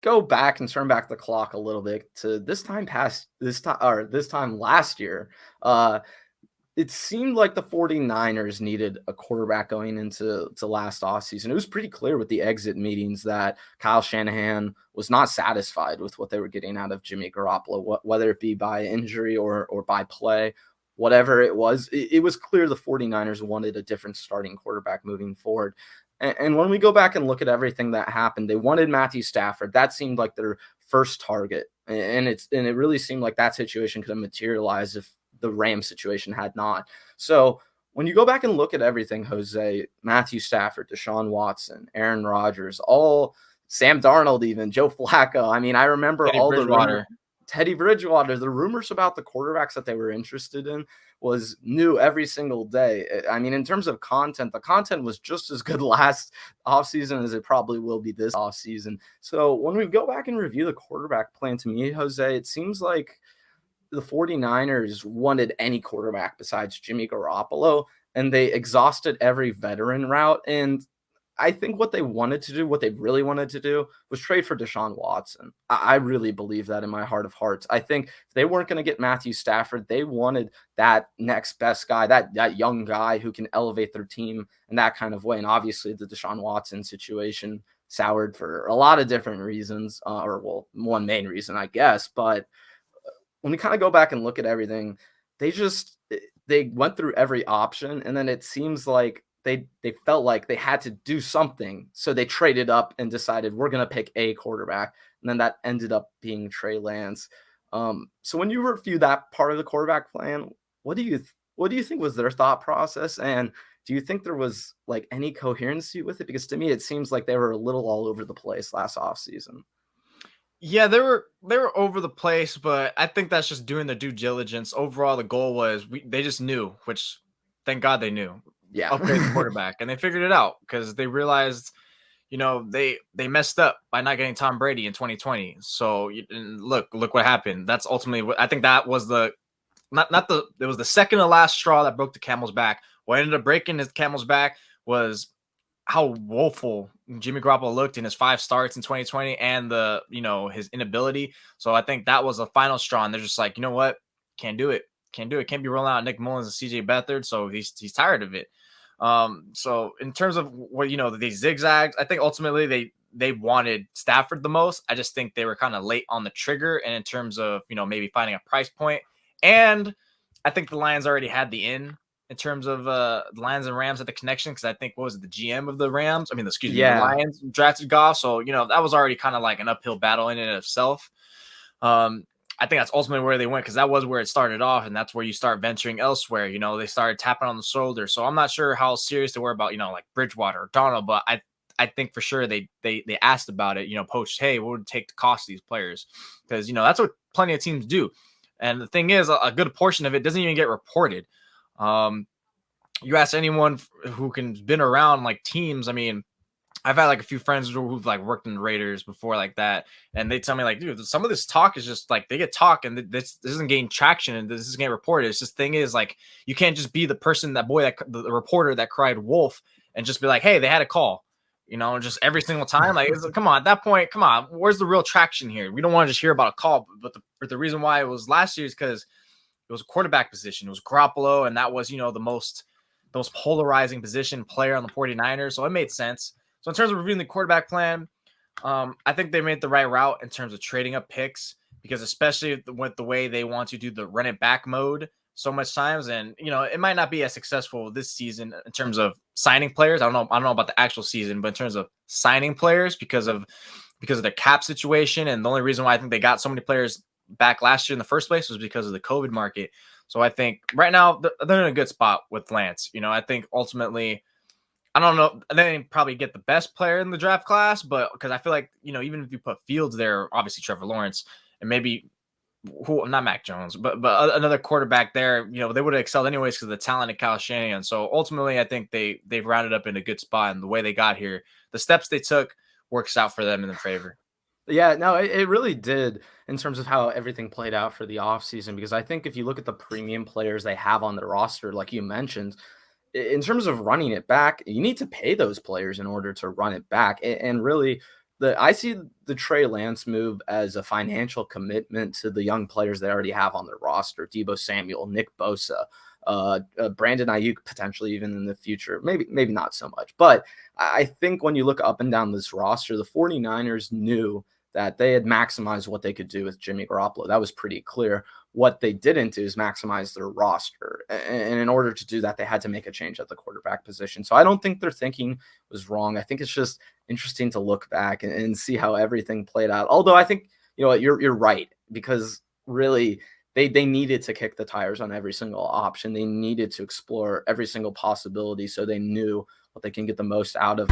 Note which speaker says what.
Speaker 1: go back and turn back the clock a little bit to this time last year, it seemed like the 49ers needed a quarterback going into last offseason. It was pretty clear with the exit meetings that Kyle Shanahan was not satisfied with what they were getting out of Jimmy Garoppolo, whether it be by injury or by play, whatever it was. It was clear the 49ers wanted a different starting quarterback moving forward. And when we go back and look at everything that happened, they wanted Matthew Stafford. That seemed like their first target. And it really seemed like that situation could have materialized if the Rams situation had not. So when you go back and look at everything, Jose, Matthew Stafford, Deshaun Watson, Aaron Rodgers, all Sam Darnold, even Joe Flacco. I mean, I remember
Speaker 2: Teddy
Speaker 1: all
Speaker 2: Bridgewater.
Speaker 1: Teddy Bridgewater, the rumors about the quarterbacks that they were interested in was new every single day. I mean, in terms of content, the content was just as good last offseason as it probably will be this offseason. So when we go back and review the quarterback plan, to me, Jose, it seems like the 49ers wanted any quarterback besides Jimmy Garoppolo, and they exhausted every veteran route. And I think what they wanted to do, what they really wanted to do, was trade for Deshaun Watson. I really believe that in my heart of hearts. I think if they weren't going to get Matthew Stafford, they wanted that next best guy, that young guy who can elevate their team in that kind of way. And obviously the Deshaun Watson situation soured for a lot of different reasons, one main reason, I guess. But when we kind of go back and look at everything, they went through every option, and then it seems like they felt like they had to do something, so they traded up and decided we're going to pick a quarterback, and then that ended up being Trey Lance. So when you review that part of the quarterback plan, what do you think was their thought process, and do you think there was like any coherency with it? Because to me, it seems like they were a little all over the place last offseason.
Speaker 2: Yeah, they were over the place, but I think that's just doing their due diligence. Overall, the goal was they just knew, which thank God they knew.
Speaker 1: Yeah.
Speaker 2: Upgrade the quarterback, and they figured it out because they realized, they messed up by not getting Tom Brady in 2020. So look what happened. That's ultimately what I think that was it was the second to last straw that broke the camel's back. What ended up breaking his camel's back was how woeful Jimmy Garoppolo looked in his 5 starts in 2020 and his inability. So I think that was the final straw. And they're just like, you know what? Can't do it. Can't be rolling out Nick Mullins and CJ Beathard. So he's tired of it. So in terms of what, they zigzagged, I think ultimately they wanted Stafford the most. I just think they were kind of late on the trigger. And in terms of, maybe finding a price point. And I think the Lions already had the in terms of the Lions and Rams at the connection, because I think, what was it, the GM of the Rams? I mean, the Lions drafted Goff. So, that was already kind of like an uphill battle in and of itself. I think that's ultimately where they went, because that was where it started off, and that's where you start venturing elsewhere. They started tapping on the shoulder. So I'm not sure how serious they were about, like Bridgewater or Donald, but I think for sure they asked about it, poached, hey, what would it take to cost these players? Because, that's what plenty of teams do. And the thing is, a good portion of it doesn't even get reported. You ask anyone who can been around like teams. I mean, I've had like a few friends who've like worked in the Raiders before like that. And they tell me like, dude, some of this talk is just like, they get talk and this isn't getting traction and this isn't getting reported. It's just thing is like, you can't just be the the reporter that cried wolf and just be like, hey, they had a call, just every single time. Like, come on, at that point, come on, where's the real traction here? We don't want to just hear about a call, but the reason why it was last year is because it was a quarterback position. It was Garoppolo, and that was, the most polarizing position player on the 49ers. So it made sense. So in terms of reviewing the quarterback plan, I think they made the right route in terms of trading up picks, because especially with the way they want to do the run it back mode so much times. And, it might not be as successful this season in terms of signing players. I don't know about the actual season, but in terms of signing players because of their cap situation. And the only reason why I think they got so many players back last year in the first place was because of the COVID market. So I think right now they're in a good spot with Lance. I think ultimately, I don't know, they didn't probably get the best player in the draft class, but because I feel like, even if you put Fields there, obviously Trevor Lawrence, and maybe not Mac Jones, but another quarterback there, they would have excelled anyways because of the talent of Kyle Shanahan. So ultimately, I think they've rounded up in a good spot, and the way they got here, the steps they took works out for them in their favor.
Speaker 1: Yeah, no, it really did in terms of how everything played out for the offseason, because I think if you look at the premium players they have on their roster, like you mentioned, in terms of running it back, you need to pay those players in order to run it back. And really, I see the Trey Lance move as a financial commitment to the young players they already have on their roster. Deebo Samuel, Nick Bosa, Brandon Ayuk, potentially even in the future. Maybe not so much. But I think when you look up and down this roster, the 49ers knew that they had maximized what they could do with Jimmy Garoppolo. That was pretty clear. What they didn't do is maximize their roster. And in order to do that, they had to make a change at the quarterback position. So I don't think their thinking was wrong. I think it's just interesting to look back and see how everything played out. Although I think, you know what, you're right, because really they needed to kick the tires on every single option. They needed to explore every single possibility so they knew what they can get the most out of.